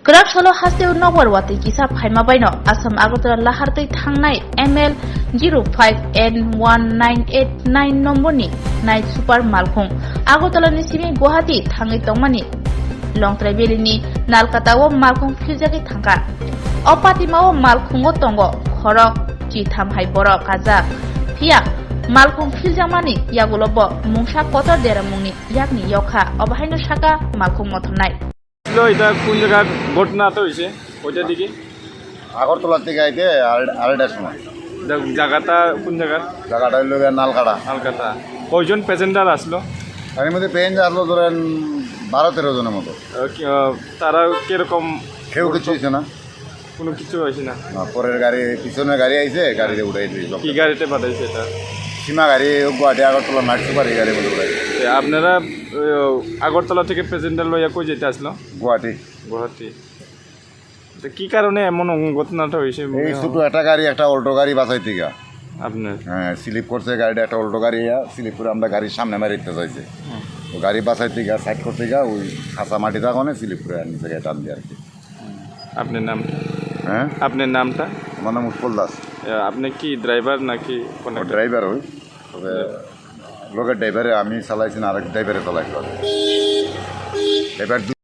Gerak solo hasil nomor wati kisah Phaima Baino Asam Agotara Lahartui Thangnai ML 05N1989 nomborni Night Super Malkhung Agotala ni Simi Guwahati Thangai Tongmani Longtrai Belini Nalkatawo Malkhung Philjakwi thangka Opatimao Malkhungo tongo Khorok Chitham hai borok kaja Phia Malkhung Philjakmani yagulobo mungsa kotor deramungni yakni yokha obahaino saka Malkhung mothonai এটা কোন জায়গার ঘটনা তো হয়েছে ওইটা দিকে আগরতলা থেকে আইতে আড়াইটার সময় জায়গাটা কোন জায়গার জায়গাটা হইল নালকাটা কলকাতা কয়জন প্যাসেঞ্জার আসলো তার মধ্যে পেয়েঞ্জ আসলো ধরেন 12-13 জনের মতো তারা কিরকম কেউ কিছু হয়েছে না কোনো কিছু হয়েছে না পরের গাড়ি পিছনের গাড়ি আইছে গাড়িতে উঠাই দিয়েছিল কি গাড়িতে পাঠাইছে এটা সীমা গাড়ি গুয়াহাটি আগরতলা নাইট সুপার এই গাড়ি মধ্যে উঠাইছে আপনারা আগরতলা থেকে প্যাসেঞ্জার লইয়া কই যেতে আসলো গুয়াহাটি কি কারণে এমন ঘটনাটা হয়েছে এই ছোট একটা গাড়ি একটা অল্টো গাড়ি বাঁচাইতে গা আপনার হ্যাঁ স্লিপ করছে গাড়িটা একটা অল্টো গাড়ি স্লিপ করে আমরা গাড়ির সামনে মারিতে চাইছে তো গাড়ি বাঁচাইতে গা সাইড করতে গা ওই খাঁচা মাটি থাকনে স্লিপ করে নিচে গাড়ি টান দিয়ে আর কি আপনার নামটা হ্যাঁ আপনার নামটা আমার নাম উৎপল দাস আপনি কি ড্রাইভার নাকি ড্রাইভার হই তবে লোকের ড্রাইভারে আমি চালাইছি না আরেক ড্রাইভারে চালাই ড্রাইভার